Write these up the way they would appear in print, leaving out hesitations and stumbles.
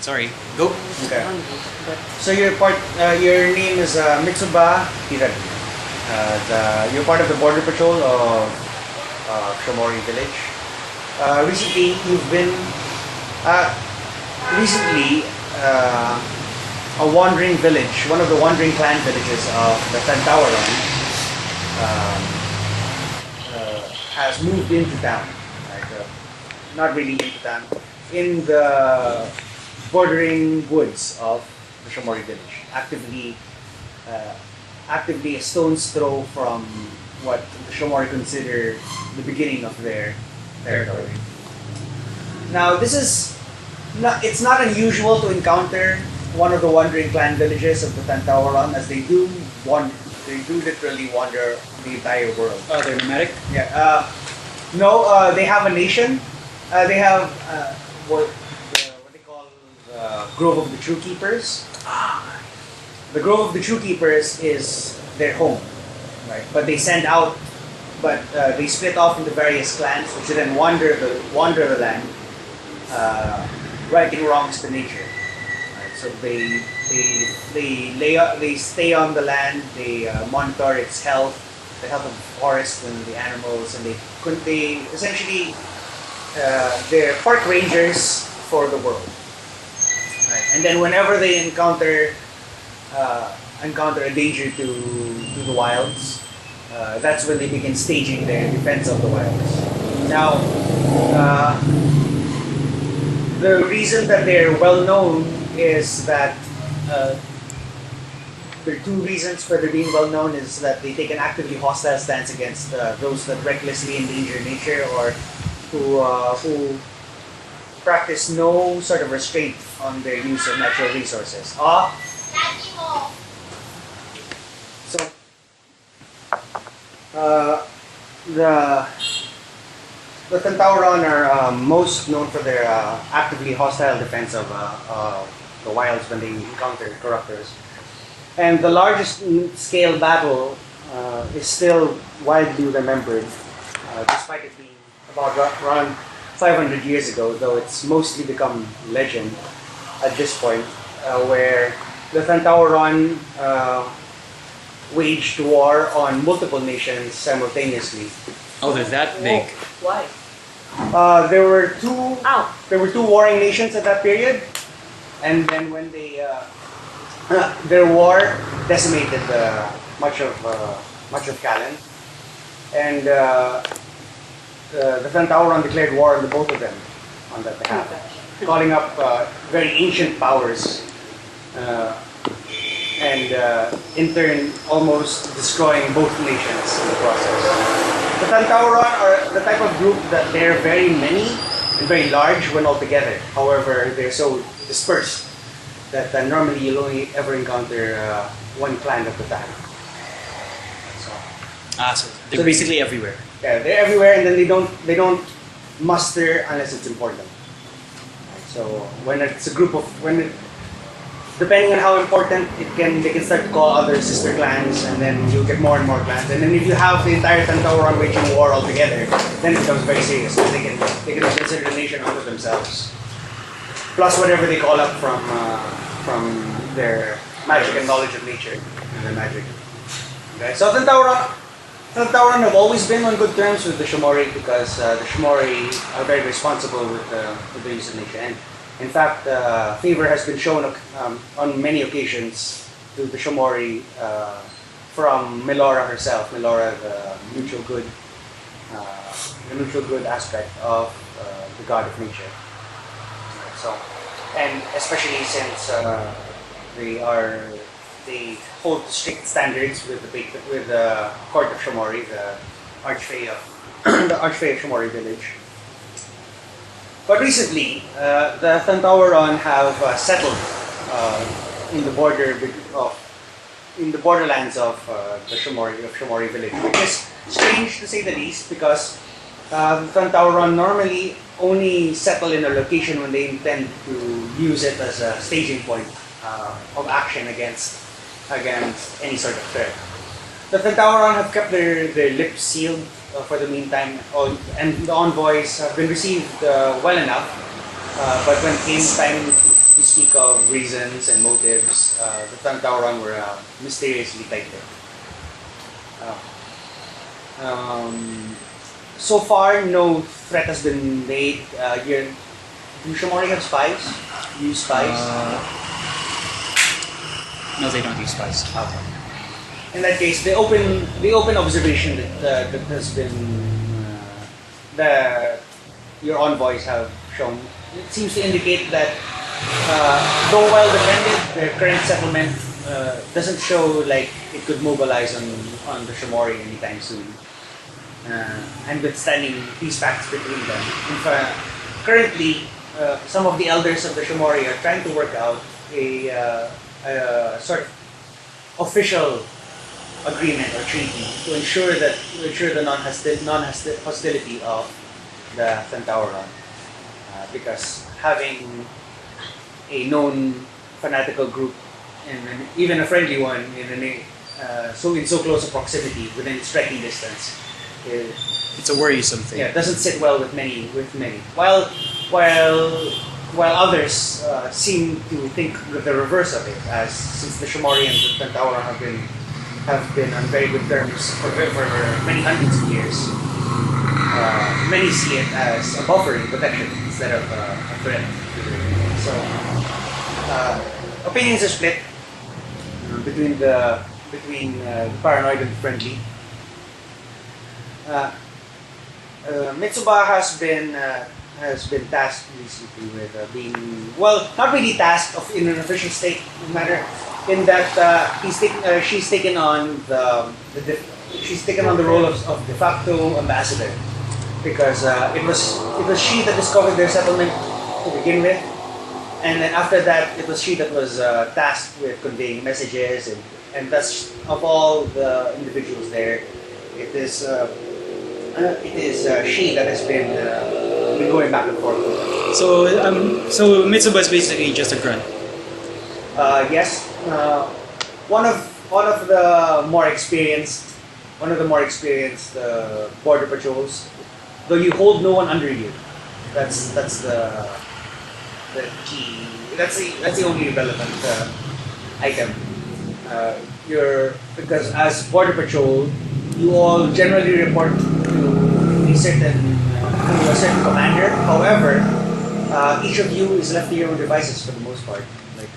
Sorry. Go. Okay. So your name is Mitsuba Hiragi. You're part of the border patrol of Shomori village. Recently, you've been a wandering village, one of the wandering clan villages of the Thandtawaron, has moved into town. Like, not really into town, in the bordering woods of the Shomori village, actively a stone's throw from what the Shomori consider the beginning of their territory. Now, it's not unusual to encounter one of the wandering clan villages of the Thandtawaron, as they do literally wander the entire world. Oh, they're nomadic? Yeah. No, they have a nation. They have what they call Grove of the True Keepers. The Grove of the True Keepers is their home, right? But they they split off into various clans, which then wander the land, righting wrongs to nature. Right? So they stay on the land. They monitor its health, the health of the forest and the animals, and they essentially they're park rangers for the world. Right. And then whenever they encounter a danger to the wilds, that's when they begin staging their defense of the wilds. Now, the reason that they're well known is that there are two reasons for their being well known is that they take an actively hostile stance against those that recklessly endanger nature or who practice no sort of restraint on their use of natural resources. So, the Thandtawaron are most known for their actively hostile defense of the wilds when they encounter corruptors. And the largest scale battle is still widely remembered, despite it being about around 500 years ago, though it's mostly become legend at this point, where the Thandtawaron waged war on multiple nations simultaneously. Oh, they're that big. Why? There were two warring nations at that period, and then when their war decimated much of Kalan, and the Thandtawaron declared war on the both of them on that behalf, calling up very ancient powers, and in turn almost destroying both nations in the process. The Thandtawaron are the type of group that they're very many and very large when all together. However, they're so dispersed that normally you'll only ever encounter one clan at a time. So they're basically everywhere. Yeah, they're everywhere, and then they don't muster unless it's important. So when it's a group of depending on how important they can start to call other sister clans, and then you'll get more and more clans. And then if you have the entire Thandtawaron waging war all together, then it becomes very serious. They can consider the nation unto themselves, plus whatever they call up from their magic and knowledge of nature and their magic. Okay, so Thandtawaron have always been on good terms with the Shomori because the Shomori are very responsible with the use of nature. And in fact, favor has been shown on many occasions to the Shomori from Melora herself. Melora, the neutral good aspect of the god of nature. So, and especially since they hold strict standards with the court of Shomori, the archfey of Shomori village. But recently, the Thandtawaron have settled in the borderlands of the Shomori village, which is strange to say the least, because the Thandtawaron normally only settle in a location when they intend to use it as a staging point of action against any sort of threat. The Thandtawaron have kept their lips sealed for the meantime, and the envoys have been received well enough. But when it came time to we speak of reasons and motives, the Thandtawaron were mysteriously tight-lipped. So far, no threat has been made. Do Shomori have spies? Use spies? No, they don't use spies. Okay. In that case, the open observation that has been that your envoys have shown, it seems to indicate that though well defended, their current settlement doesn't show like it could mobilize on the Shomori anytime soon. And withstanding peace pacts between them. In fact, currently, some of the elders of the Shomori are trying to work out a sort of official agreement or treaty to ensure the non-hostility of the Thandtawaron, because having a known fanatical group and even a friendly one in so close a proximity within striking distance, It's a worrisome thing. yeah, doesn't sit well with many. While others seem to think the reverse of it, as since the Shomori and the Thandtawaron have been on very good terms for many hundreds of years. Many see it as a buffering protection instead of a threat. So opinions are split between the paranoid and friendly. Mitsuba has been tasked recently with being, well, not really tasked in an official state matter, in that she's taken on the role of de facto ambassador, because it was she that discovered their settlement to begin with, and then after that it was she that was tasked with conveying messages, and thus of all the individuals there, it is she that has been going back and forth. So Mitsuba is basically just a grunt. Yes, one of the more experienced border patrols. Though you hold no one under you, that's the key. That's the only relevant item. Because as border patrol, you all generally report to a certain commander. However, each of you is left to your own devices for the most part. Like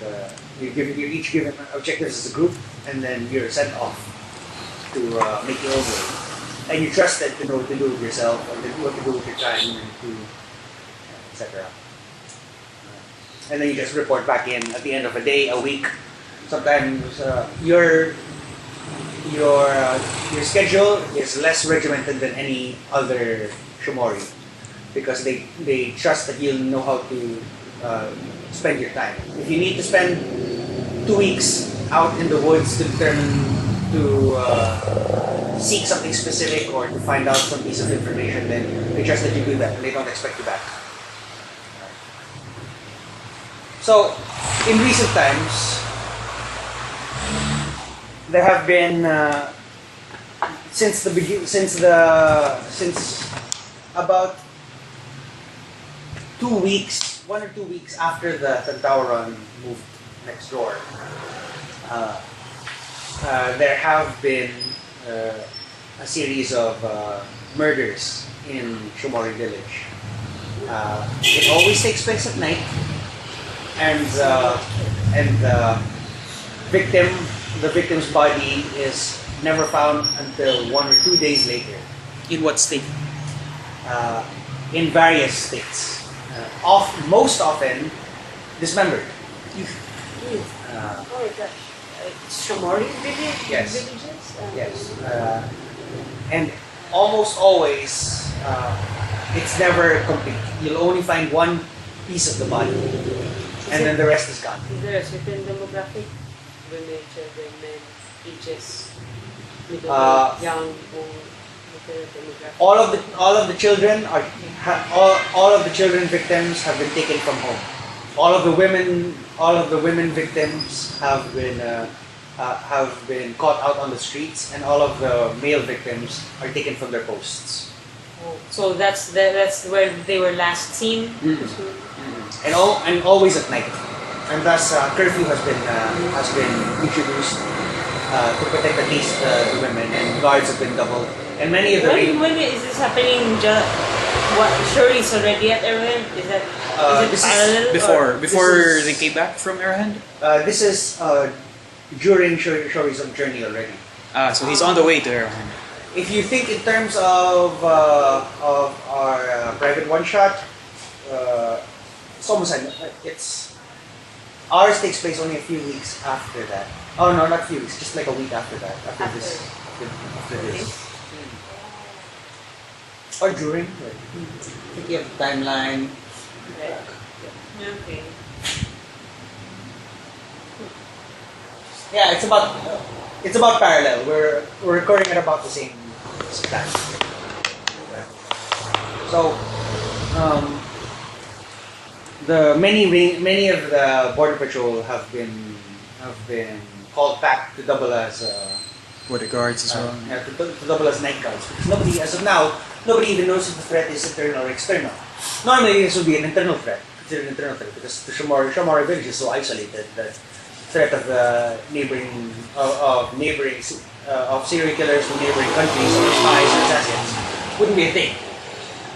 you're each given objectives as a group, and then you're sent off to make your own way. And you're trusted to know what to do with yourself, and what to do with your time, and etc. And then you just report back in at the end of a day, a week. Sometimes your schedule is less regimented than any other Shomori, because they trust that you'll know how to spend your time. If you need to spend 2 weeks out in the woods to seek something specific or to find out some piece of information, then they trust that you do that and they don't expect you back. So, in recent times, there have been since about 2 weeks, 1 or 2 weeks after the Thandtawaron moved next door, there have been a series of murders in Shomori village. It always takes place at night, and the victim's body is never found until 1 or 2 days later. In what state? In various states. Most often dismembered. Oh my gosh. Shomori village? Yes. Villages? Yes. And almost always, it's never complete. You'll only find one piece of the body, and then the rest is gone. Is there a certain demographic? Women, children, men, ages, middle, young, old, demographic? All of the children all of the children victims have been taken from home. All of the women victims have been caught out on the streets, and all of the male victims are taken from their posts. Oh, so that's where they were last seen. Mm-hmm. And always at night. and thus curfew has been introduced to protect at least the women, and guards have been doubled. And many of the when is this happening? What Shuri is already at Arrowhead? Is that is it this is parallel? Before this is- they came back from Arrowhead. this is during Shori's journey already. So he's on the way to Arrowhead. If you think in terms of our private one shot, it's almost it's ours takes place only a few weeks after that. Oh no, not a few weeks, just like a week after that. After this. Or during. Thinking of the timeline. Okay. Yeah, it's about parallel. We're recording at about the same time. So, the many of the border patrol have been called back to double as Border guards as well. yeah, to double as night guards, because nobody, as of now, nobody even knows if the threat is internal or external. Normally, this would be an internal threat, considered an internal threat, because the Shomori village is so isolated that threat of the neighboring of serial killers from neighboring countries or spies or assassins wouldn't be a thing.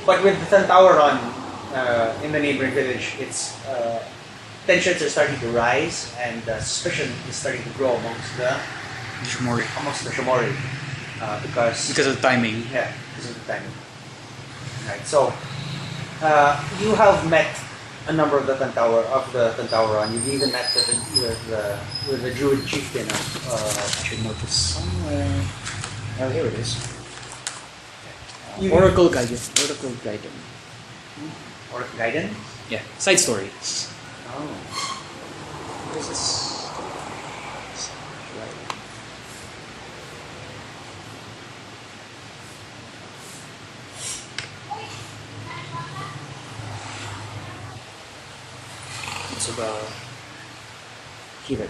But with the Thandtawaron in the neighboring village, it's tensions are starting to rise, and suspicion is starting to grow amongst the Shomori because of the timing. yeah, because of the timing. Right. So you have met a number of the Thandtawaron. You've even met with the Druid chieftain. I should note this somewhere. Oh, here it is. You- Oracle Guidance. Oracle Guidance. Or Gaiden. Yeah, side story. Oh. What is this? It's about here.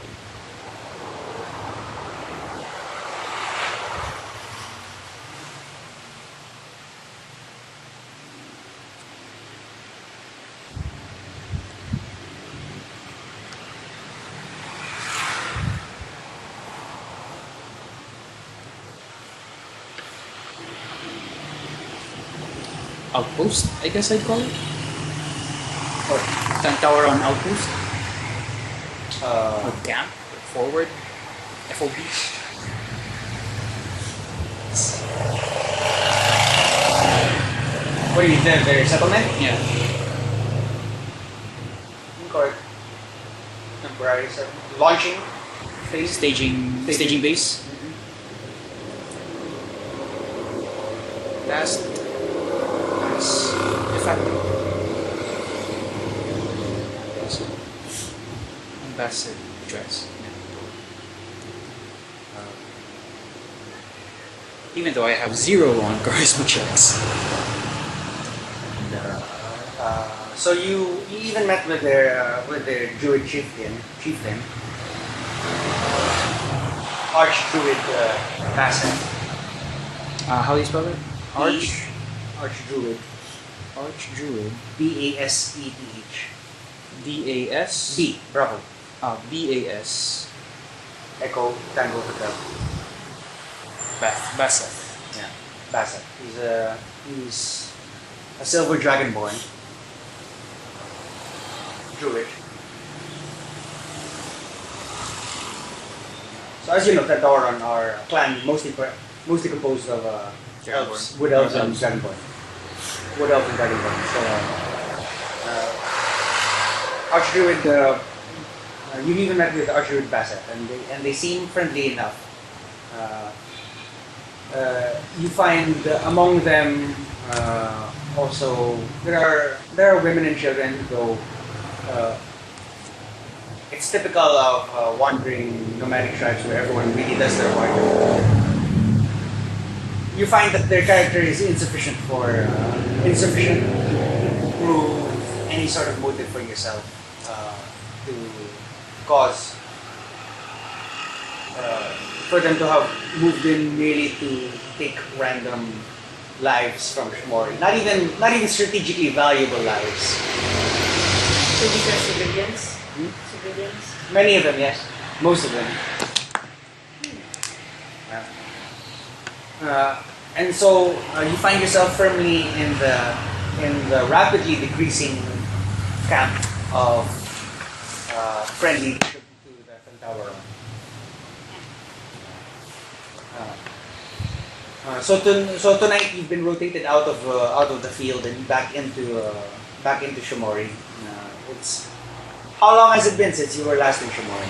Outpost, I guess I'd call it. Or Thandtawaron outpost. Or camp, or forward, FOB. What do you think? Their settlement? Yeah. Or temporary settlement? Launching phase? Staging base. Last effective. Ambassador dress. Even though I have 0 on charisma checks. So you even met with their Druid chieftain, Archdruid Bassett. How do you spell it? Archdruid. Archdruid. Basseth. DAS. B. Bravo. BAS. Echo Tango Hotel. Bassett. Yeah. Bassett. He's a silver dragonborn. Druid. So as you know, Thandtawaron are a clan mostly composed of elves, wood elves and dragonborn. Wood elves and dragonborn. So Archdruid, you've even met with Archdruid Bassett, and they seem friendly enough. You find among them also there are women and children, though it's typical of wandering nomadic tribes where everyone really does their part. You find that their character is insufficient to prove any sort of motive for yourself to cause for them to have moved in merely to take random lives from Shomori. Not even strategically valuable lives. So these are civilians? Civilians? Many of them, yes. Most of them. And so you find yourself firmly in the rapidly decreasing camp of friendly to the Thandtawaron. So tonight you've been rotated out of the field and back into Shomori. It's how long has it been since you were last in Shomori?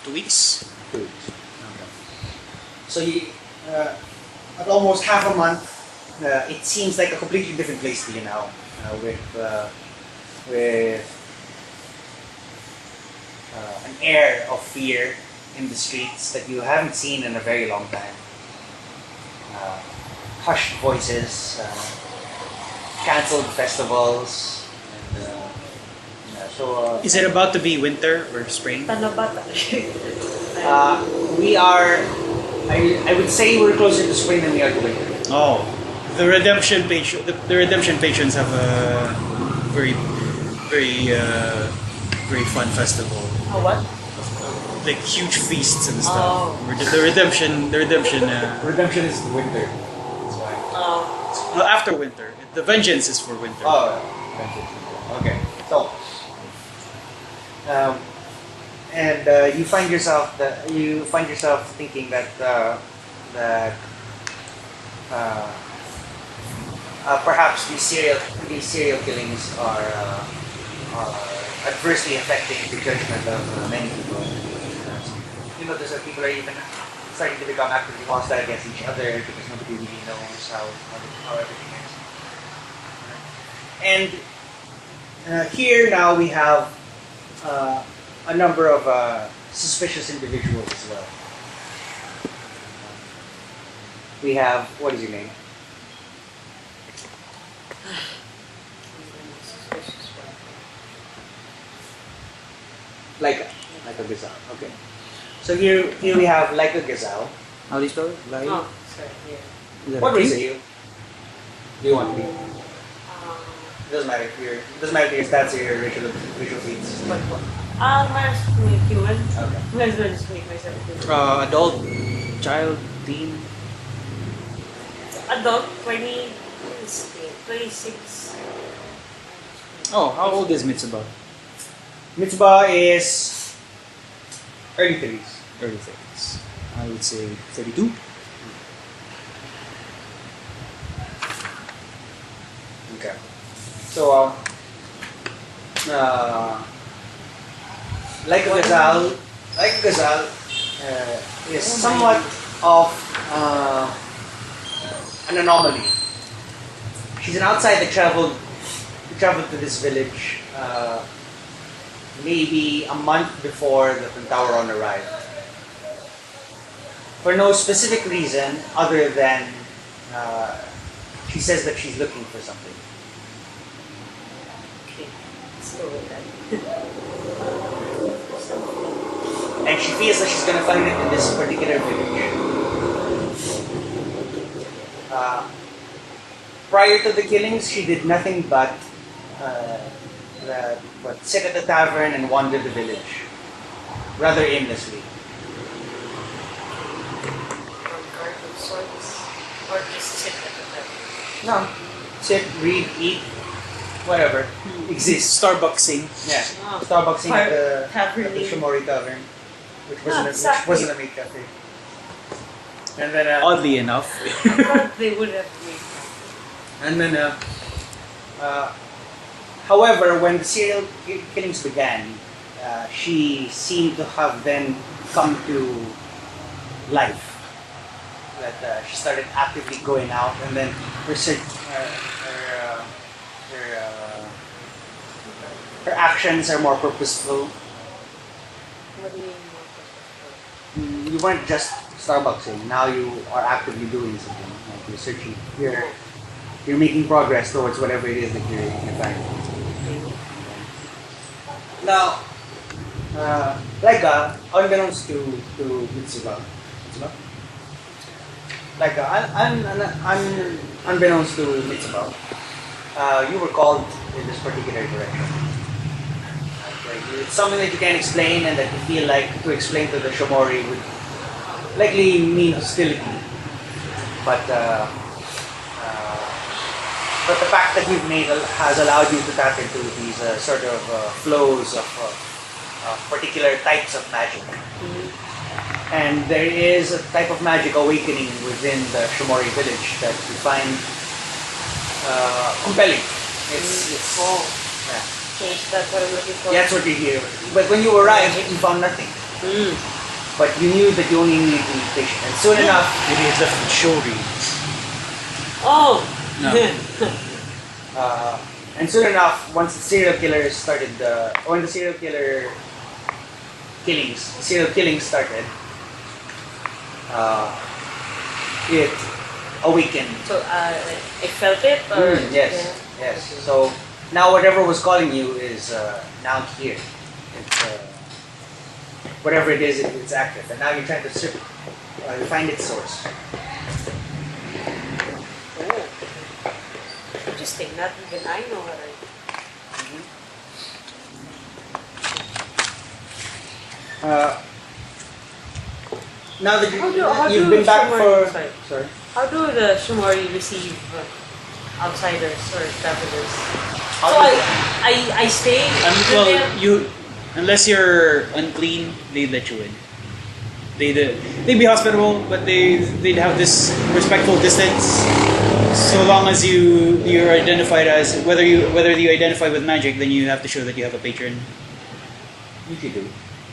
2 weeks. 2 weeks. Okay. So you, at almost half a month, it seems like a completely different place to you now, with an air of fear in the streets that you haven't seen in a very long time. Hushed voices, cancelled festivals, and Is it about to be winter or spring? Tanabata. we are. I would say we're closer to spring than we are to winter. Oh, the redemption patrons have a very, very fun festival. What? Like huge feasts and stuff. Oh. The redemption. Redemption is winter. That's why. Well, after winter, the vengeance is for winter. Oh, okay. So, and you find yourself thinking that perhaps these serial killings are adversely affecting the judgment of many people. You notice that people are even starting to become actively hostile against each other because nobody really knows how everything is. And here now we have a number of suspicious individuals as well. We have, what is your name? Like a gazelle. Okay. So here we have like a gazelle. How do you spell it? Oh, sorry. Yeah. What race are you? Do you want to be? It doesn't matter if your stats or your racial feats. What? Mine's human. Okay. Mine's going to make myself human. Adult, child, teen. Adult, 20, 26. Oh, how old is Mitsuba? Mitzvah is early 30s. Early 30s. I would say 32. Okay. So, like a gazelle is somewhat of an anomaly. She's an outsider that traveled to this village maybe a month before the Thandtawaron arrived. For no specific reason other than she says that she's looking for something. Okay. Let's go with that. And she feels that she's going to find it in this particular village. Prior to the killings, she did nothing but sit at the tavern and wander the village, rather aimlessly. Guard of sorts. Or just sit at the table. No, sit, read, eat, whatever. Exists. Starbucksing. Yeah, Oh. Starbucksing at the Tavern. Shomori Tavern, which Exactly. wasn't a maid cafe. And then Oddly enough. I thought they would have made And then, however, when the serial killings began, she seemed to have then come to life. That she started actively going out, and then her actions are more purposeful. What do you mean? You weren't just Starbucksing. Now you are actively doing something. Like you're searching. You're making progress towards whatever it is that you're trying. Now, unbeknownst to Mitsuba, unbeknownst to Mitsuba, you were called in this particular direction. It's something that you can't explain and that you feel like to explain to the Shomori would likely mean hostility. But the fact that you've made has allowed you to tap into these sort of flows of particular types of magic. And there is a type of magic awakening within the Shomori village that you find compelling. It's yeah. Yes, that's what I'm looking for. That's what you hear. But when you arrived, you found nothing. But you knew that you only needed to be patient. And soon enough, Maybe it's left with Shomori. Oh! No. and soon enough, once the serial killer started, when the serial killings started, it awakened. So, I felt it? Or, Yes. So now whatever was calling you is now here. It's, whatever it is, it's active. And now you're trying to find its source. Oh. Interesting. Not even I know what Now that How you've do been back Shomori- for... Sorry? How do the Shomori receive outsiders or travelers? How So do I stay with Well, them. unless you're unclean, they let you in. They'd be hospitable, but they'd have this respectful distance. So long as you're identified as whether you identify with magic, then you have to show that you have a patron, You could do.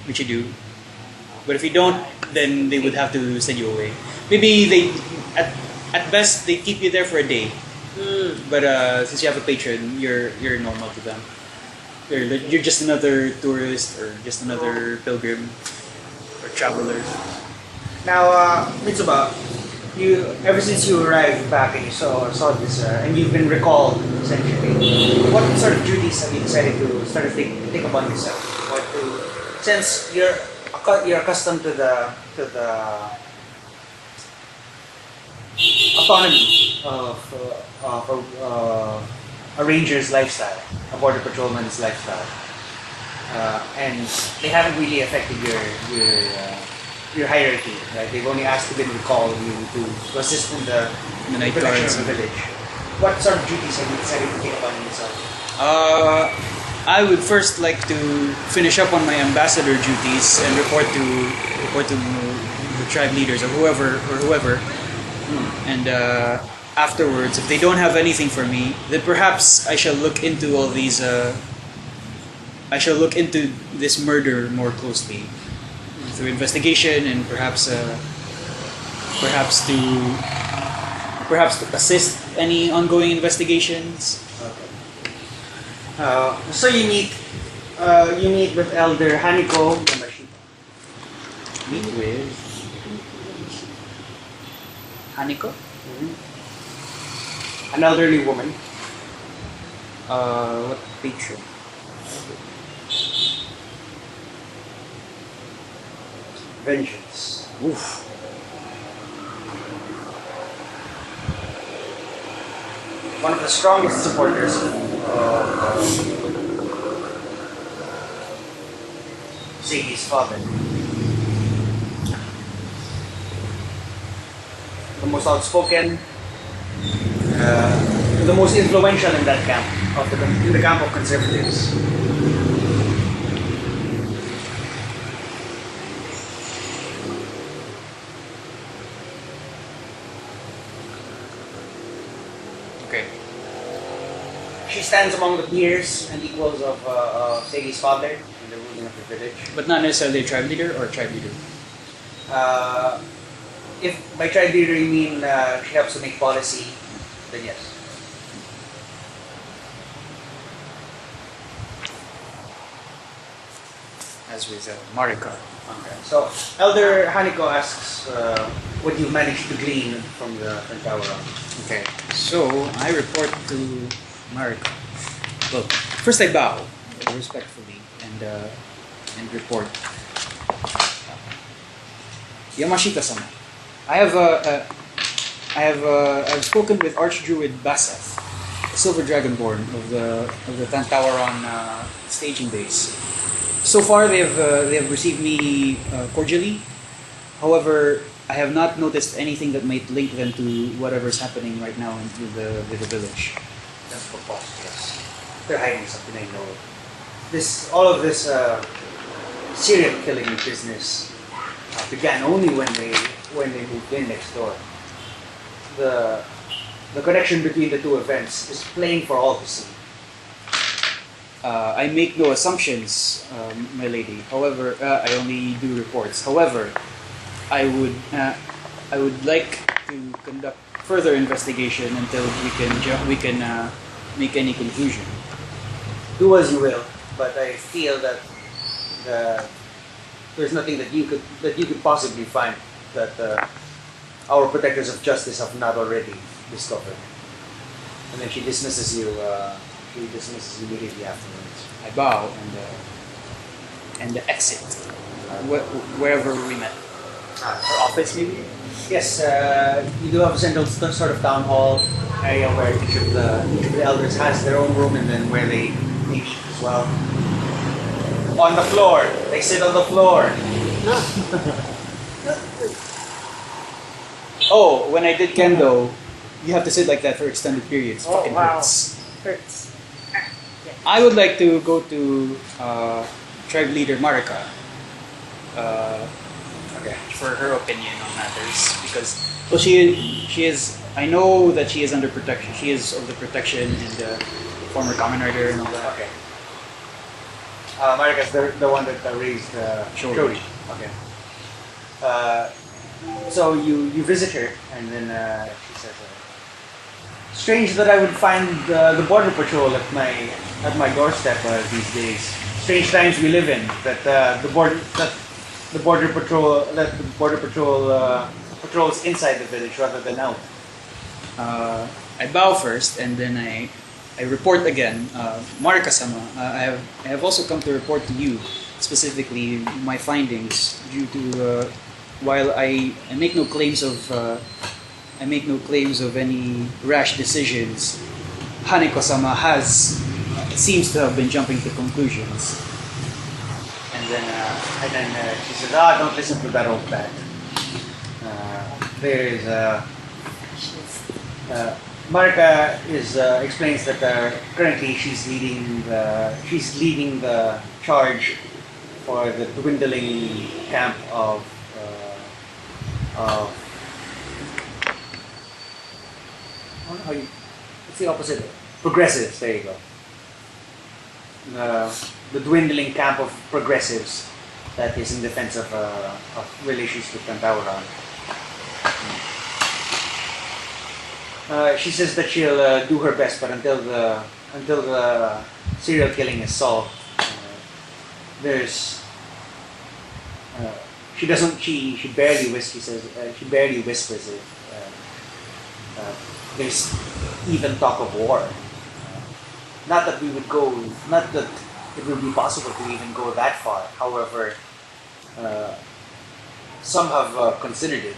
which you do. But if you don't, then they would have to send you away. Maybe at best they keep you there for a day. But since you have a patron, you're normal to them. You're just another tourist or just another pilgrim or traveler. Now, Mitsuba, ever since you arrived back and you saw this, and you've been recalled essentially, what sort of duties have you decided to start to take upon yourself? Since you're accustomed to the autonomy of a ranger's lifestyle, a border patrolman's lifestyle, and they haven't really affected your hierarchy, right? They've only asked to be recalled you to assist in the night protection guards. of the village. What sort of duties have you decided to take upon yourself? I would first like to finish up on my ambassador duties and report to the tribe leaders or whoever. And afterwards, if they don't have anything for me, then perhaps I shall look into all these. I shall look into this murder more closely through investigation and perhaps to assist any ongoing investigations. So you meet with Elder Haniko Yamashita. Meet with Haniko. An elderly woman. What patron? Vengeance. Oof. One of the strongest supporters of Ziggy's father. The most outspoken, the most influential in that camp, in the camp of conservatives. Okay. She stands among the peers and equals of Ziggy's father in the ruling of the village. But not necessarily a tribe leader or a tribe leader. If by tribe leader you mean she helps to make policy, then yes. As with Marika. Okay. So Elder Haniko asks what you've managed to glean from the Thandtawaron. Okay. So I report to Marika. Well, first I bow respectfully and report. Yamashita-sama. I've spoken with Archdruid Baseth Silver Dragonborn of the Thandtawaron staging base. So far, they have received me cordially. However, I have not noticed anything that might link them to whatever's happening right now with the village. That's preposterous. They're hiding something, I know. All of this serial killing business began only when they moved in next door. The connection between the two events is plain for all to see. I make no assumptions, my lady. However, I only do reports. However, I would like to conduct further investigation until we can make any conclusion. Do as you will, but I feel that there's nothing that you could possibly find that our protectors of justice have not already discovered. And then she dismisses you. She dismisses you immediately afterwards. I bow and exit wherever we met. Her office, maybe? Yes, you do have a central sort of town hall area where each of the elders has their own room, and then where they meet as well. On the floor. They sit on the floor. Oh, when I did kendo, you have to sit like that for extended periods. Oh, Fucking wow. hurts. Hurts. I would like to go to tribe leader Marika for her opinion on matters, because well, she is. I know that she is under protection. She is of the protection and the former common rider and all that. Okay. Marika's the one that raised Shomori. Okay. So you visit her, and then she says, "Strange that I would find the border patrol at my doorstep these days. Strange times we live in. That the border patrol patrols inside the village rather than out." I bow first, and then I report again. Marika-sama, I have also come to report to you specifically my findings due to while I make no claims of any rash decisions. Haneko-sama seems to have been jumping to conclusions. And then she says, don't listen to that old bat. Marika explains that currently she's leading the charge for the dwindling camp of I don't know how you. It's the opposite. Progressives. There you go. The dwindling camp of progressives that is in defense of relations with Thandtawaron. She says that she'll do her best, but until the serial killing is solved, she barely whispers it. There's even talk of war. Not that it would be possible to even go that far. However, some have considered it.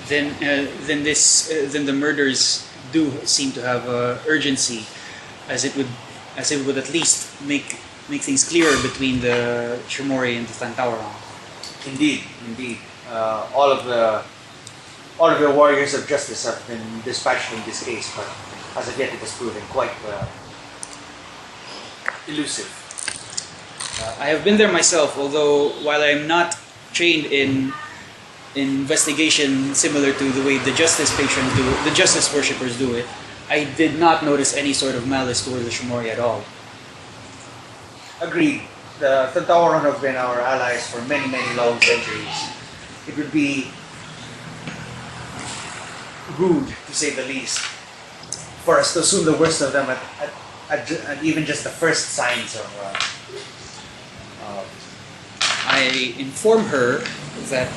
Then the murders do seem to have urgency, as it would at least make things clearer between the Shomori and the Thandtawaron. Indeed. All of the warriors of justice have been dispatched in this case, but as of yet it has proven quite elusive. I have been there myself, although while I am not trained in investigation similar to the way the justice patrons do it, the justice worshippers do it, I did not notice any sort of malice toward the Shomori at all. Agreed. The Thandtawaron have been our allies for many, many long centuries. It would be rude, to say the least, for us to assume the worst of them at even just the first signs of. I inform her that,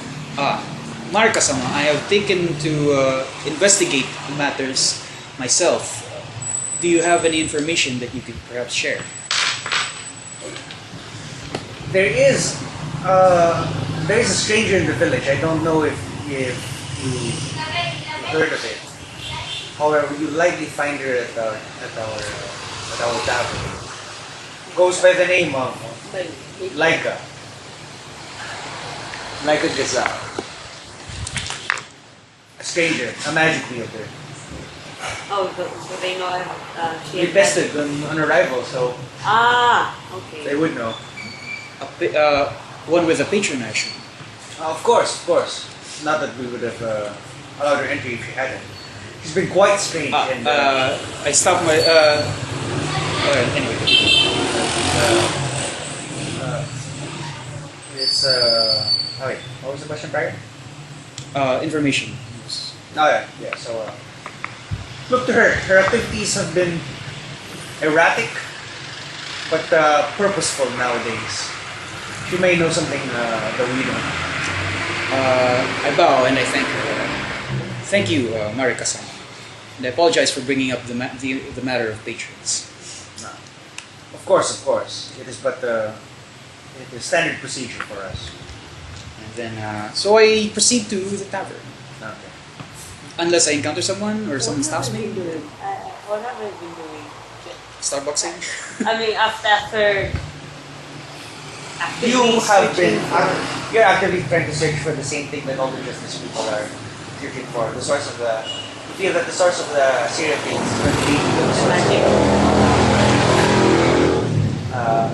Marika-sama, I have taken to investigate the matters myself. Do you have any information that you could perhaps share? There is a stranger in the village. I don't know if you heard of it. However, you likely find her at our tavern. Goes by the name of But Laika. Laika Gazelle. A stranger, a magic wielder. so they know she We had tested on arrival, so okay. they would know. One with a patronage. Of course. Not that we would have allowed her entry if she hadn't. She's been quite strange. And, I stopped my. Anyway, it's oh wait, what was the question prior? information. Oh yeah. So look to her. Her activities have been erratic, but purposeful nowadays. She may know something that we don't. I bow and I thank her. Thank you, Marika-san. And I apologize for bringing up the matter of patrons. Of course. It is but it is standard procedure for us. And then, so I proceed to the tavern. Okay. Unless I encounter someone or someone stops me. What have I been doing? Starbucksing. I mean, after You have been switching- you're actively trying to search for the same thing that all the justice people are searching for. The source of the you feel that the source of the serial killings is going to lead to the source. magic.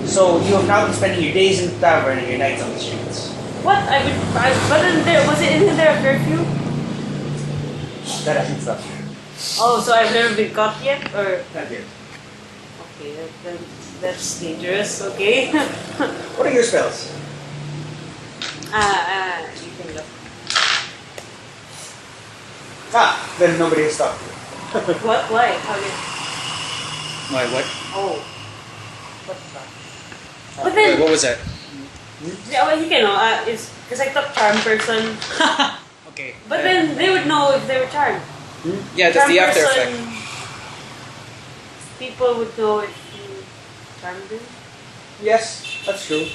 So you have now been spending your days in the tavern and your nights on the streets. What? But in there, isn't there a curfew? That hasn't stopped you. Oh, so I've never been caught yet? Or, Not yet. okay, that's dangerous, okay? What are your spells? You can look. Then nobody has stopped you. What? Why? How did... Why, what? Oh. What the... But then, What was that? yeah, well, you can know, it's because I took charm person. Okay. But then they would know if they were charmed. Yeah, that's Charm the after person, effect. people would know if you charmed them. Yes, that's true.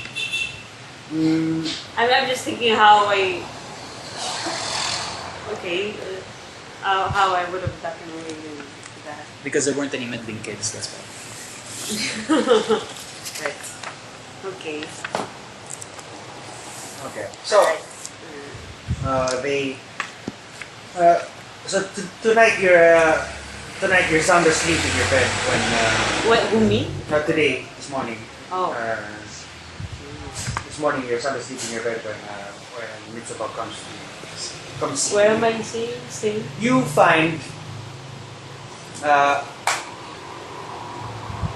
I'm just thinking how I... Okay, how I would have gotten away with that. Because there weren't any meddling kids, that's why. Right. Okay. Okay. So tonight you're sound asleep in your bed when What? Who, me? this morning. Oh. This morning you're sound asleep in your bed when Mitsuba comes. Where am I staying? You find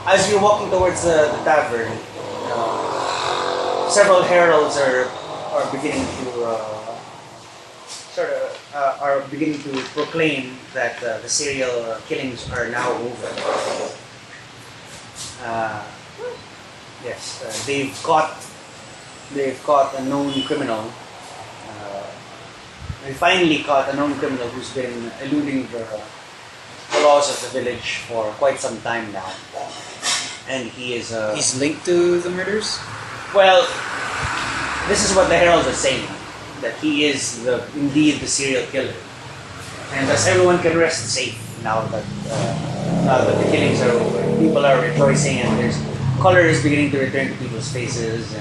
as you're walking towards the tavern, several heralds are beginning to are beginning to proclaim that the serial killings are now over. Yes, they've caught a known criminal. They finally caught a known criminal who's been eluding the laws of the village for quite some time now, and he is He's linked to the murders? well. This is what the heralds are saying, that he is indeed the serial killer, and thus everyone can rest safe now that the killings are over. People are rejoicing, and there's color is beginning to return to people's faces,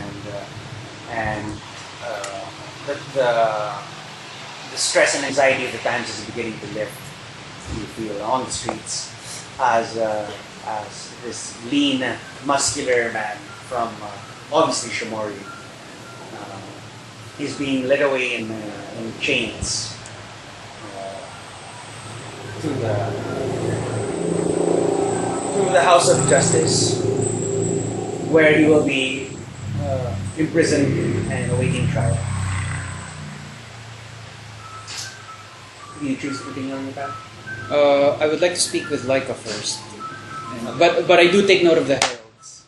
and the stress and anxiety of the times is beginning to lift. You feel on the streets as this lean, muscular man from obviously Shomori. He's being led away in chains to the House of Justice, where he will be imprisoned and awaiting trial. Do you choose anything on the path? I would like to speak with Laika first. But I do take note of the heralds.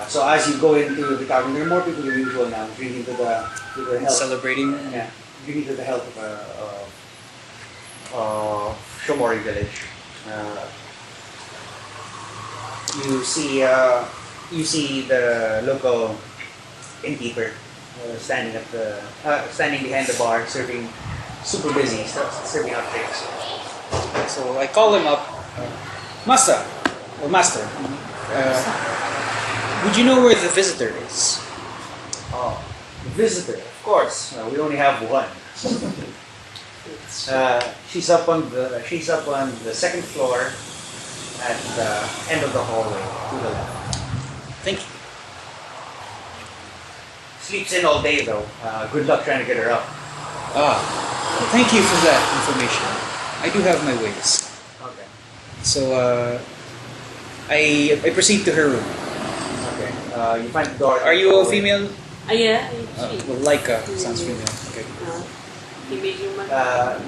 So as you go into the tavern, there are more people than usual now, drinking to the health. Celebrating. Yeah, drinking to the health of Shomori village. You see the local innkeeper standing behind the bar, serving super busy, serving out drinks. So I call him up, Master, or Master. Would you know where the visitor is? Oh, the visitor, of course. We only have one. She's up on the second floor at the end of the hallway to the left. Thank you. Sleeps in all day though. Good luck trying to get her up. Thank you for that information. I do have my ways. Okay. So I proceed to her room. Okay. You find the door. Are you a female? Yeah. Well, Laika sounds female. Okay. Image human.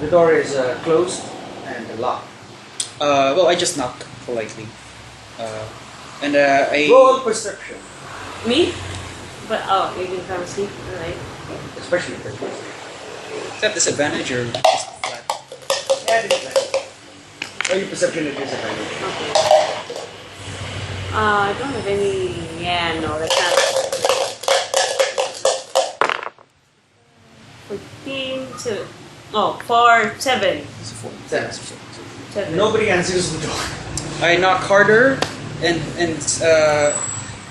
The door is closed and locked. Well, I just knocked politely. And I... Roll perception. Me? But you can come see, right? Especially for this. Is that disadvantage or just flat? Yeah, disadvantage. Or your perception is disadvantage. Okay. I don't have any. Yeah, no, that's not. 14 to. 4, 7. It's a 4. Seven. It's a 4. 7. Nobody answers the door. I knock harder and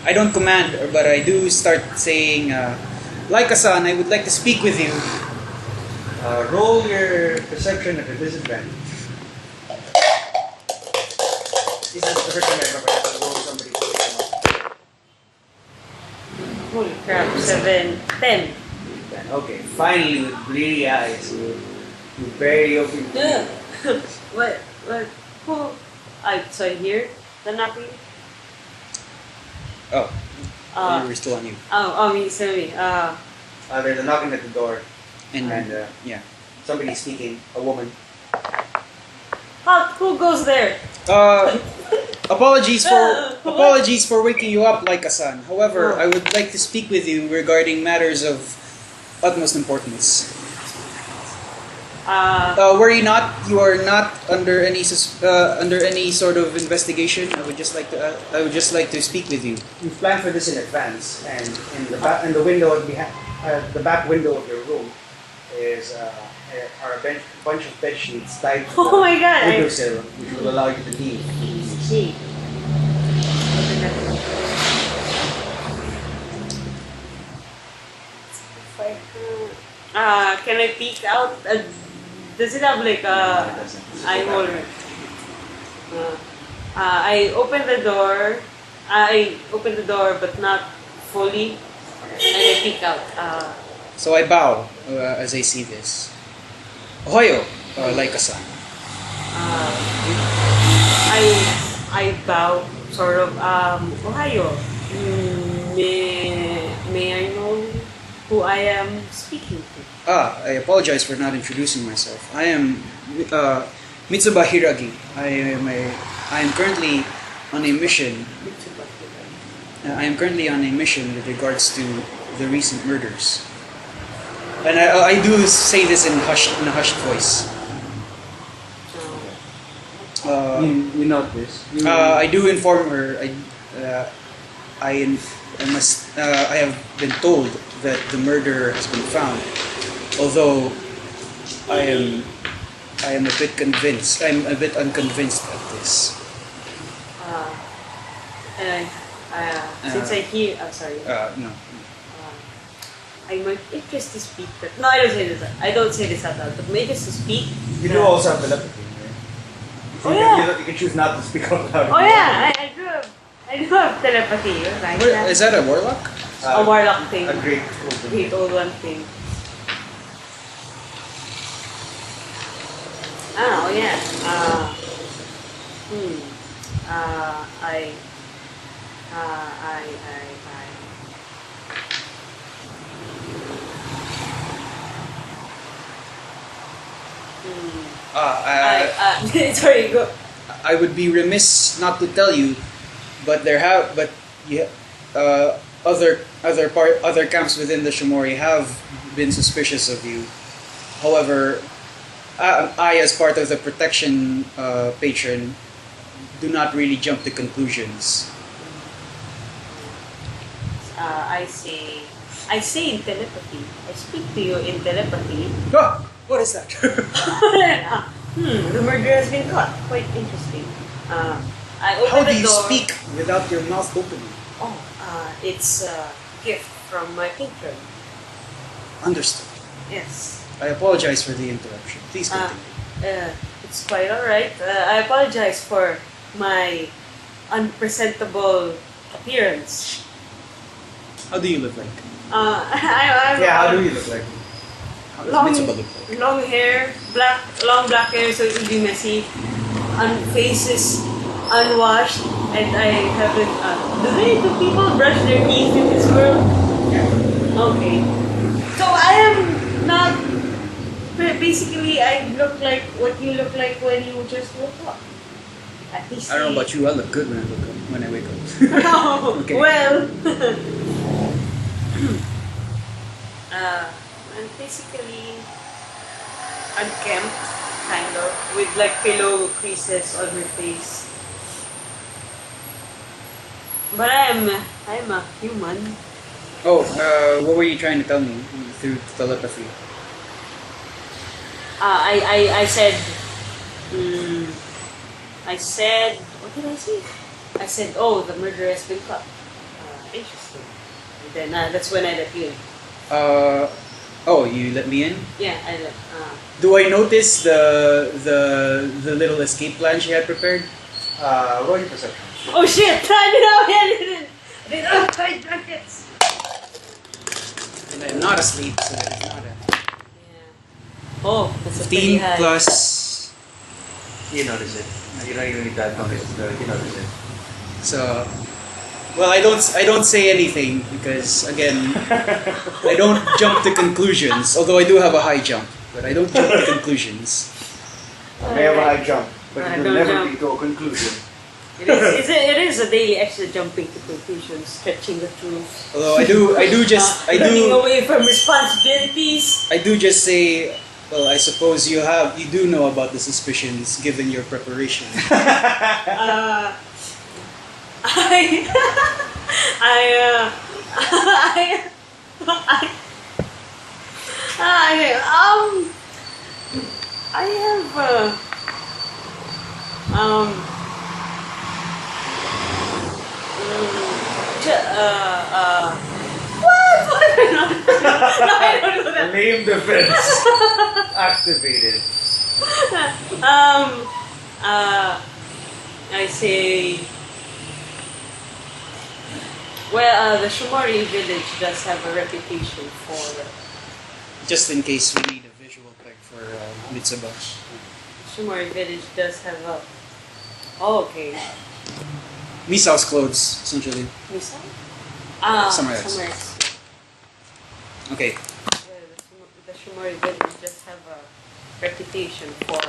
I don't command, but I do start saying, Laika-san, I would like to speak with you. Roll your perception at a disadvantage. This is the first time I ever had to roll somebody to wake them up. Holy crap, 7, 10. Okay, finally with bleary eyes, you barely open your Yeah. What? Who? So here? The knocking? Oh, you were still on you. Me, sorry. There's a knocking at the door, And yeah. somebody speaking, a woman. Who goes there? Apologies for waking you up, Laika-san. However, I would like to speak with you regarding matters of utmost importance. Were you not? You are not under any sort of investigation. I would just like to speak with you. You've planned for this in advance, and in the window the back window of your room is are a bunch of bed sheets tied to Oh my God, the windowsill, which will allow you to leave. See. Can I peek out? Does it have like a eye hole? I open the door. I open the door, but not fully, and I peek out. So I bow as I see this. Ohayo, Laika-san. I bow, sort of. Ohio. May I know who I am speaking to? I apologize for not introducing myself. I am Mitsuba Hiragi. I am currently on a mission. I am currently on a mission with regards to the recent murders. And I do say this in a hushed voice. You know this. I do inform her. I have been told that the murderer has been found. Although I am a bit convinced. I'm a bit unconvinced at this. Since I hear, I'm sorry. No. I'm interested to speak. No, I don't say this. I don't say this out loud. But my interest to speak. You do also have telepathy, right? So you can choose not to speak out loud. Oh yeah, I do. I do have telepathy. Right? Is that a warlock? A warlock thing. A great old one thing. Oh yeah. Sorry, go. I would be remiss not to tell you, but other camps within the Shomori have been suspicious of you. However, I, as part of the protection patron, do not really jump to conclusions. I say in telepathy. I speak to you in telepathy. Ah, what is that? The murder has been caught. Quite interesting. I opened How do the you door. speak without your mouth opening? Oh, it's a gift from my patron. Understood. Yes. I apologize for the interruption. Please continue. It's quite alright. I apologize for my unpresentable appearance. How do you look like? I'm Yeah, how do you look like? How does long, Mitsuba look like? long hair, long black hair, so it will be messy. Face is unwashed, and I haven't. Do people brush their teeth in this world? Okay. So I am not. Basically, I look like what you look like when you just woke up. At least. I don't know about you. I look good when I look up, when I wake up. Oh, Okay. well. I'm basically unkempt, kind of, with like pillow creases on my face. But I'm a human. Oh, what were you trying to tell me through telepathy? I said, what did I say? I said, oh, the murder has been caught. Interesting. And then that's when I let you in. Oh, you let me in? Yeah, I let. Do I notice the little escape plan she had prepared? Roll your perception. Oh shit! I didn't. Oh, my jackets. And I'm not asleep, so that is not a Yeah. Oh, that's a pretty 15 high. plus. You notice it. You don't even need that notice. You notice it. So, well, I don't say anything because again, I don't jump to conclusions. Although I do have a high jump, but I don't jump to conclusions. You may have a high jump, but I it will don't never jump. be to a conclusion. It is a daily extra jumping to conclusions, stretching the truth. Although I do Running away from responsibilities. I do just say, well, I suppose you do know about the suspicions given your preparation. I have what? No, I don't know that. Name defense activated. I say, well, the Shomori village does have a reputation for. Just in case we need a visual peg for Mitsuba. Shomori village does have a. Oh, okay. Misao's clothes, essentially. Misa? Somewhere else. Somewhere else. Okay. The Shomori village does have a reputation for.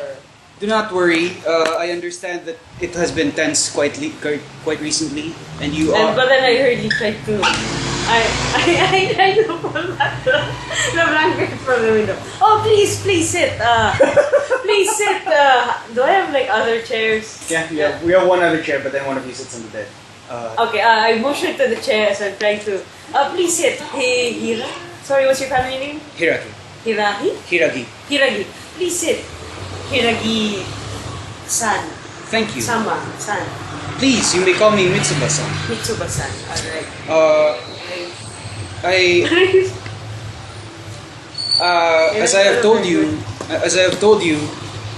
Do not worry. I understand that it has been tense quite recently, and you are. But then I heard you tried to. I know pull back the blanket from the window. Oh, please sit. Please sit. Do I have like other chairs? Yeah. We have one other chair, but then one of you sits on the bed. Okay, I motioned to the chair as I'm trying to. Please sit. Hey, Hira. Sorry, what's your family name? Hiragi. Hirahi? Hiragi. Hiragi. Please sit. Hiragi-san. Thank you. Sama-san. Please, you may call me Mitsuba-san. Mitsuba-san. Alright. As I have told you,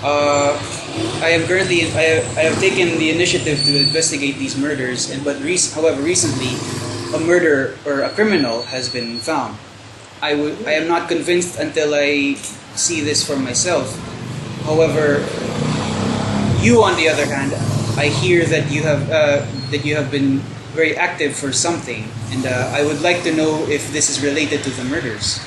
I am currently I have taken the initiative to investigate these murders, however recently a murder or a criminal has been found. I am not convinced until I see this for myself. However, you on the other hand, I hear that you have been very active for something, and I would like to know if this is related to the murders.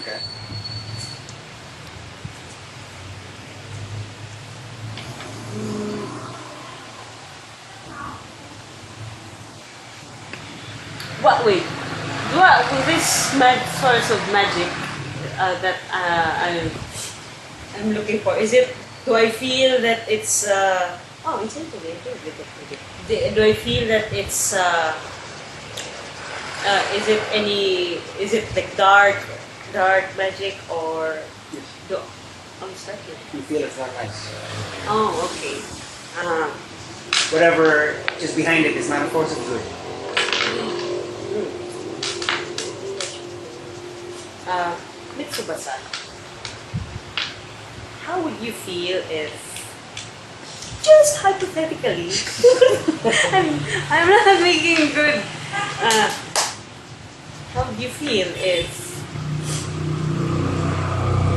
Okay. What? Wait. Do this source of magic that I'm looking for? Is it? Do I feel that it's? Oh, it's into it. do I feel that it's is it like dark magic or Yes. do I'm sorry. You feel it's not nice. Oh, okay. Whatever is behind it is not a force of good. Mitsuba-san, how would you feel if, just hypothetically, I'm not making good. How would you feel if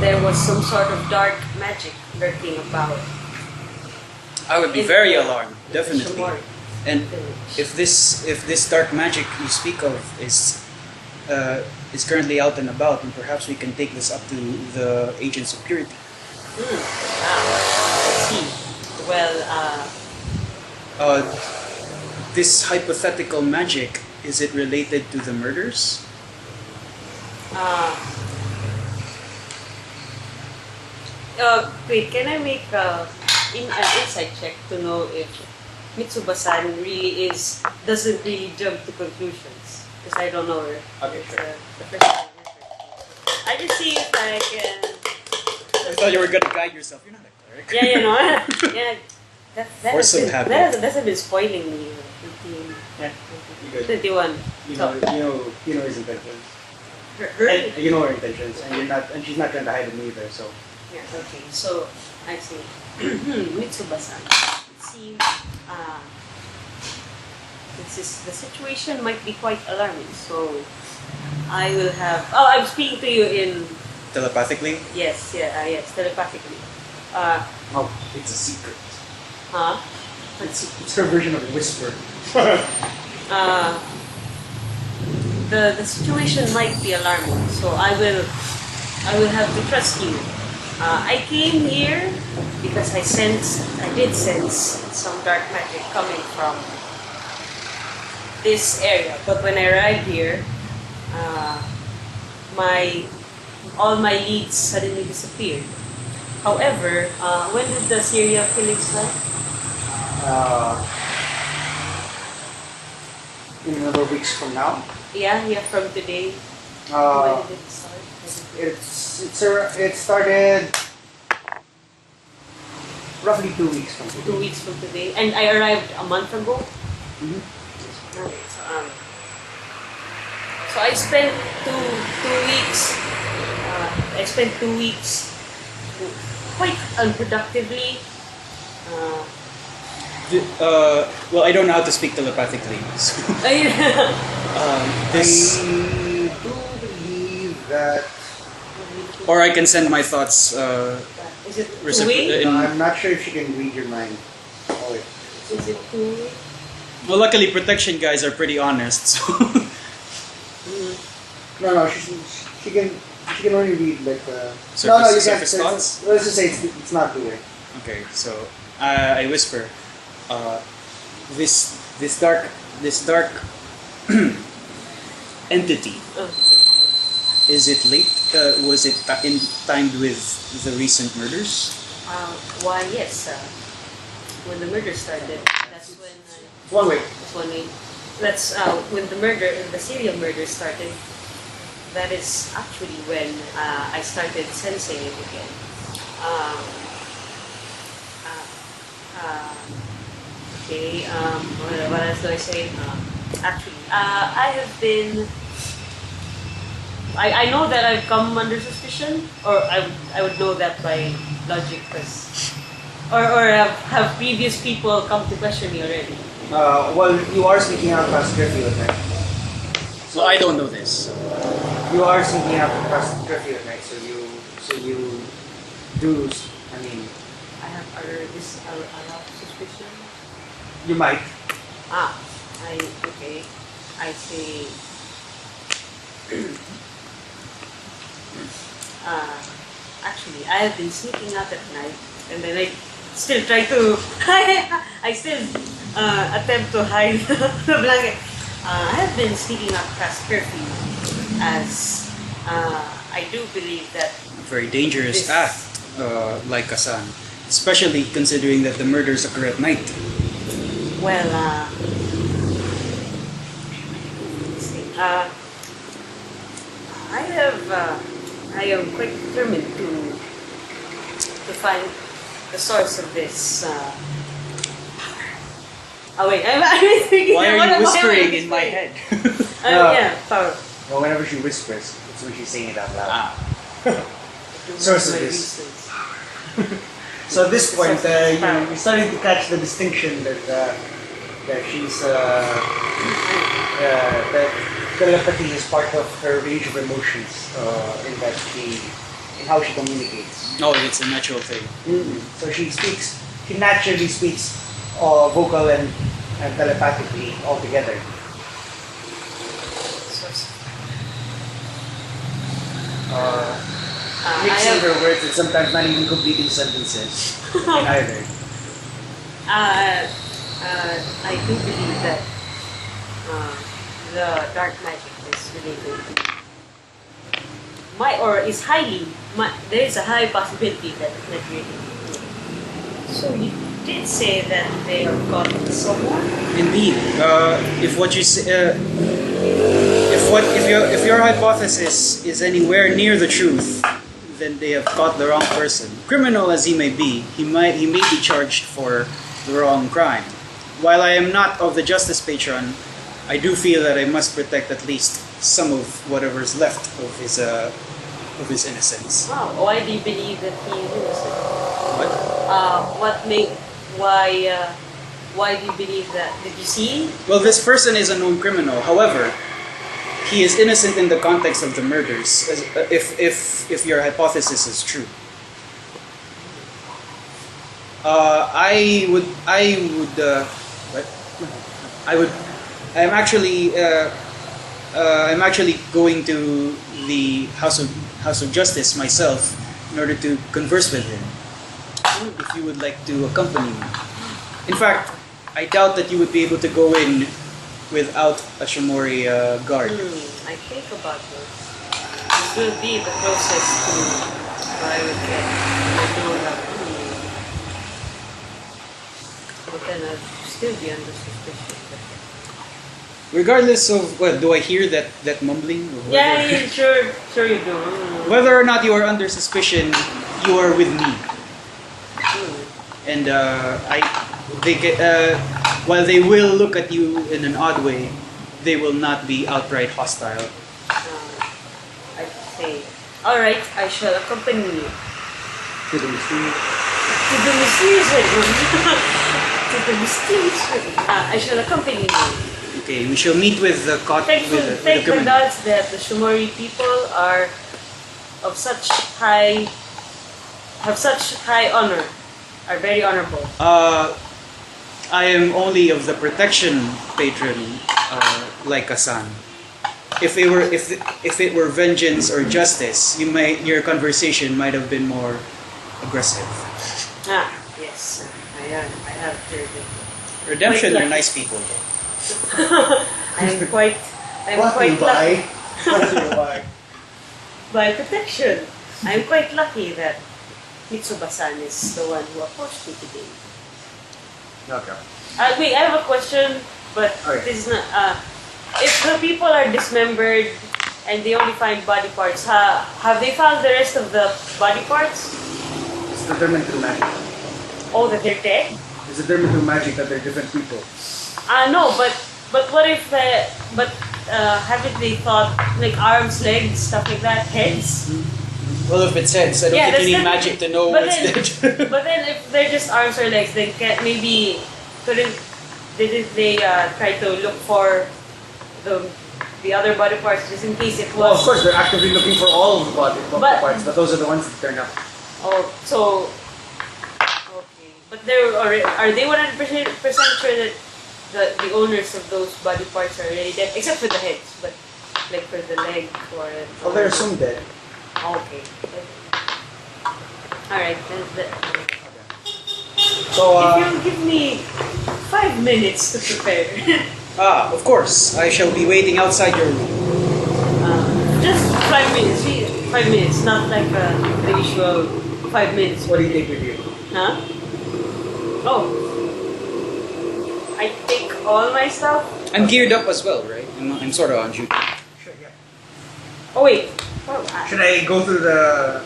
there was some sort of dark magic lurking about? I would be very alarmed, definitely. Shomori And village? if this dark magic you speak of is currently out and about, and perhaps we can take this up to the agents of purity. I see. Well, This hypothetical magic, is it related to the murders? wait, can I make an insight check to know if Mitsuba-san really doesn't really jump to conclusions? Because I don't know her. Okay, It's, sure. the first time I heard her. I just see if I can. I thought you were gonna guide yourself. You're not a cleric. Yeah, you know. Yeah. That Force has of been, habit. that hasn't been spoiling me. 15, Yeah. You good. 21. You So, know his intentions. her, And you know her intentions, and she's not trying to hide them either. So yeah, okay. So, I see. Mitsuba-san. It seems the situation might be quite alarming. So, I will have. Oh, I'm speaking to you in. Telepathically? Yes, yes, telepathically. oh, it's a secret. Huh? It's her version of a whisper. The situation might be alarming, so I will have to trust you. I came here because I did sense some dark magic coming from this area. But when I arrived here, all my leads suddenly disappeared. However, when did the serial killing start? In a number of weeks from now. Yeah, from today. Uh, When did it start? it started roughly 2 weeks from 2 today. weeks from today, and I arrived a month ago. Mhm. Okay, so I spent two weeks. I spent 2 weeks quite unproductively. Well, I don't know how to speak telepathically. So, this, I do believe that. or I can send my thoughts. Is it Recipro- two-way? I'm not sure if she can read your mind. Oh wait. Is it two-way? Well, luckily, protection guys are pretty honest. So, No, she can only read like. Surface- you can't. surface thoughts? Let's just say it's not two way. okay, so I whisper, this dark entity. Is it late? Was it timed with the recent murders? Why, yes. When the murder started, that's when One way. That's when the serial murder started. That is actually when I started sensing it again. Okay. What else do I say? Actually, I have been. I know that I've come under suspicion, or I would know that by logic, or have previous people come to question me already. Well, you are speaking out past curfew at night. So I don't know this. You are speaking out past curfew at night, so you do. I mean, I have a lot of suspicion. you might. Okay. I say. Actually, I have been sneaking out at night, and then I still try to. I still attempt to hide the blanket. I have been sneaking out past curfew, as I do believe that. Very dangerous This- act, like Kasan. Especially considering that the murders occur at night. Well, I am quite determined to find the source of this. Oh wait, I'm thinking. Why what are you am I whispering in my whispering? head? Yeah, power. Well, whenever she whispers, it's when she's saying it out loud. Ah. Source of My this. reasons. So at this point, Source of you're starting to catch the distinction that she's that telepathy is part of her range of emotions in how she communicates. Oh, it's a natural thing. So she naturally speaks vocal and telepathically all together. Source. Mixing her words and sometimes not even completing sentences in either. I do believe that the dark magic is related to there is a high possibility that it's not related. So you did say that they are caught somewhere? Indeed. If what you say, if your hypothesis is anywhere near the truth, then they have caught the wrong person. Criminal as he may be, he may be charged for the wrong crime. While I am not of the justice patron, I do feel that I must protect at least some of whatever's left of his innocence. Wow. Why do you believe that he is innocent? What? Why do you believe that? Did you see? Well, this person is a known criminal. However, he is innocent in the context of the murders. If your hypothesis is true, I'm actually going to the House of Justice myself in order to converse with him. If you would like to accompany me. In fact, I doubt that you would be able to go in without a Shomori guard. I think about this. This will be the closest to what I would get. I don't have but then I'd still be under suspicion. Regardless of what, do I hear that mumbling? Or Yeah, sure you do. Whether or not you are under suspicion, you are with me. And while they will look at you in an odd way, they will not be outright hostile. I say, alright, I shall accompany you. To the mysterious. To the mysterious room. To the mysterious room. I shall accompany you. Okay, we shall meet with the Thank the criminal. gods that the Shomori people have such high honor, are very honorable. I am only of the protection patron, like a son. If it were vengeance or justice, your conversation might have been more aggressive. Yes, I have heard it. Redemption Quite are lucky. nice people, though. I'm quite lucky. By protection, I'm quite lucky that Mitsuba-san is the one who approached me today. Okay. Wait, I have a question, but Okay. this is not. If the people are dismembered and they only find body parts, have they found the rest of the body parts? It's determined through magic. Oh, that they're dead? It's determined through magic that they're different people. No, but what if haven't they thought like arms, legs, stuff like that, heads? Well, if it's heads, I don't think you need that's magic to know but what's then, dead. But then if they're just arms or legs, then didn't they try to look for the other body parts just in case it was? Well, of course, they're actively looking for all of the body parts, but those are the ones that turn up. Oh, so okay. But are they 100% sure that the owners of those body parts are already dead, except for the heads, but like for the leg or? Well, they're assumed dead. Okay. All right. So, If you'll give me 5 minutes to prepare. Of course. I shall be waiting outside your room. Just 5 minutes. 5 minutes, not like the usual 5 minutes. what do you take with you? Huh? Oh. I all my stuff. I'm geared up as well, right? I'm sort of on duty. Sure, yeah. Oh wait. Oh, Should I go through the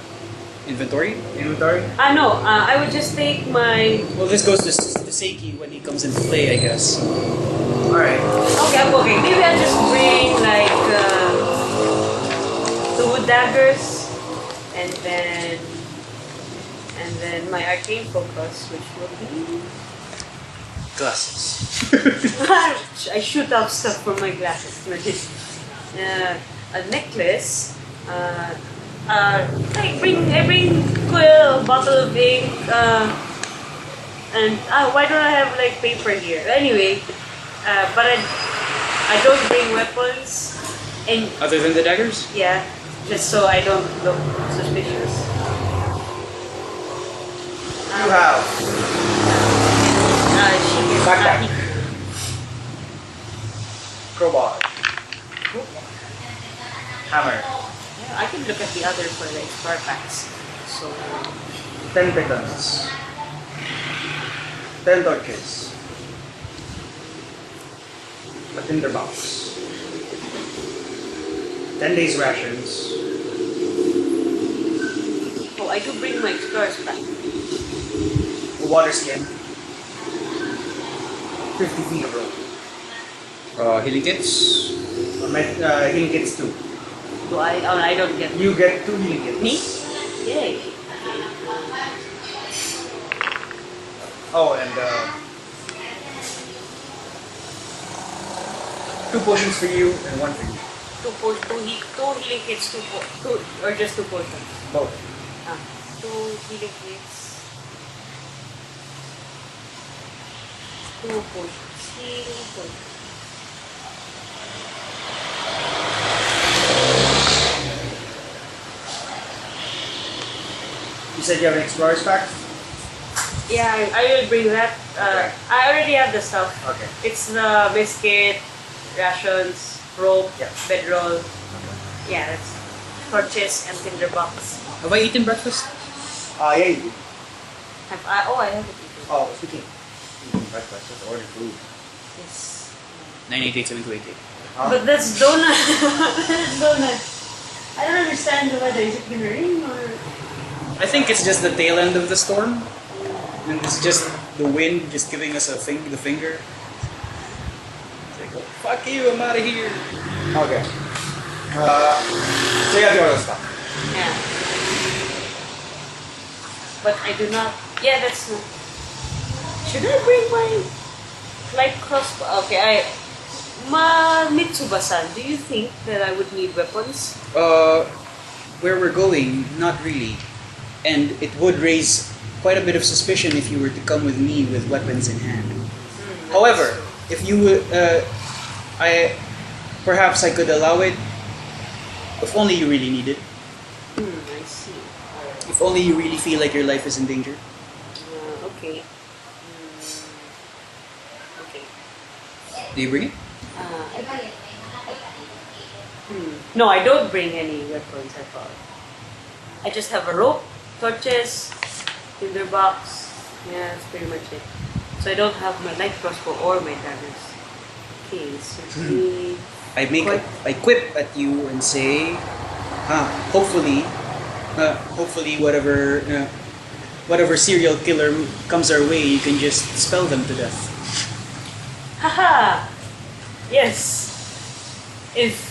Inventory? inventory? no. I would just take my. Well, this goes to Seiki when he comes into play, I guess. Alright. Okay. Maybe I'll just bring like the wood daggers, and then my arcane focus, which will be. Glasses. I shoot out stuff from my glasses. A necklace. I bring quill, a bottle of ink, and why don't I have like paper here? Anyway, but I don't bring weapons, and Other than the daggers? yeah, just so I don't look suspicious. You have backpack, crowbar, hammer, Yeah, I can look at the other for like star packs. So 10 pitons, 10 torches, a tinderbox, 10 days rations, I do bring my explorer's pack. a water skin, 50 feet of rope, Healing kits. healing kits 2. Do I? Oh, I don't get. You get 2 healing kits. Me? Yay. Oh, and 2 potions for you and 1 for you. Two healing kits, two, or just 2 potions? Both. 2 healing kits. 2 potions. Healing potions. You said you have an explorer's pack? Yeah, I will bring that. Okay. I already have the stuff. Okay. It's the biscuit, rations, rope, Yeah. bedroll. Yeah, that's torches and tinderbox. Have I eaten breakfast? Yeah, you do. I have it. Oh, speaking. Breakfast, just order food. Yes. 988-7288. Huh? But that's donut. That's donut. I don't understand whether is it gonna rain or. I think it's just the tail end of the storm. And it's just the wind just giving us the finger. It's like, oh, fuck you, I'm out of here. Okay. So you have your other stuff. Yeah. But I do not. Yeah, that's not. Should I bring my light crossbow? Okay, Mitsuba-san, do you think that I would need weapons? Where we're going, not really. And it would raise quite a bit of suspicion if you were to come with me with weapons in hand. However, if you would, perhaps I could allow it. If only you really need it. I see. If only you really feel like your life is in danger. Okay. Okay. Do you bring it? No, I don't bring any weapons at all. I just have a rope, torches, tinderbox. Yeah, that's pretty much it. So I don't have my light crossbow or my daggers. Okay, so we... I quip at you and say, hopefully whatever serial killer comes our way, you can just spell them to death. Haha! Yes. If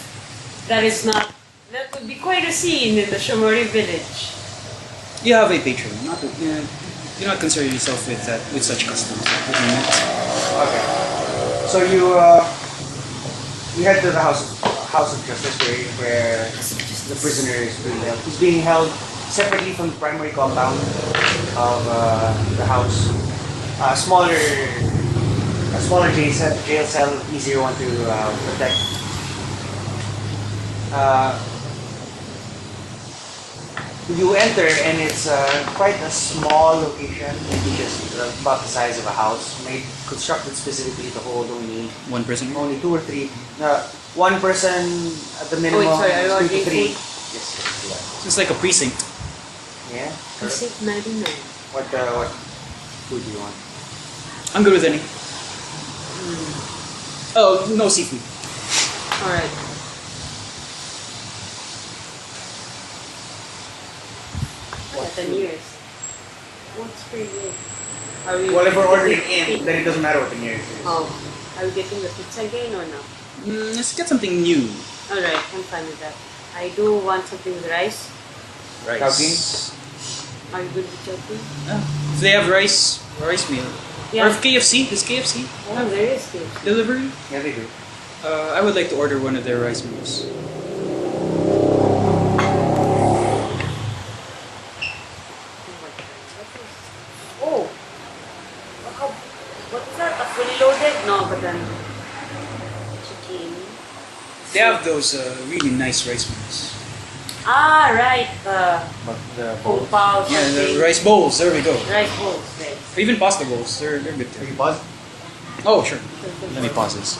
that is not... That would be quite a scene in the Shomori village. You have a patron. Do not concern yourself with such customs. Okay. So you head to the house of justice where the prisoner is being held. He's being held separately from the primary compound of the house. A smaller jail cell, easier one to protect. You enter and it's quite a small location, maybe just about the size of a house, constructed specifically to hold only One prisoner. only 2 or 3. One person at the minimum. Oh, wait, sorry, are you 2 to 3. ordering Yes. It's like a precinct. Yeah. Precinct 99. What food do you want? I'm good with any. Oh, no seafood. Alright. What 10 food? years. What's pretty good? Are we Well, if we're ordering getting- in, then it doesn't matter what the nearest is. Oh, are we getting the pizza again or no? Let's get something new. Alright, I'm fine with that. I do want something with rice. Rice. Are you good with chutney? If they have rice meal. Yeah. Or if KFC, is KFC Oh, there is this. delivery? Yeah, they do. I would like to order one of their rice meals. Oh! What is that? A fully loaded? No, but then chicken. They have those really nice rice meals. Ah, right. But the Kung pao Yeah, something. the rice bowls. There we go. Rice bowls, right. Or even pasta bowls. They're good Can too. you pause? Oh, sure. Let me pause this.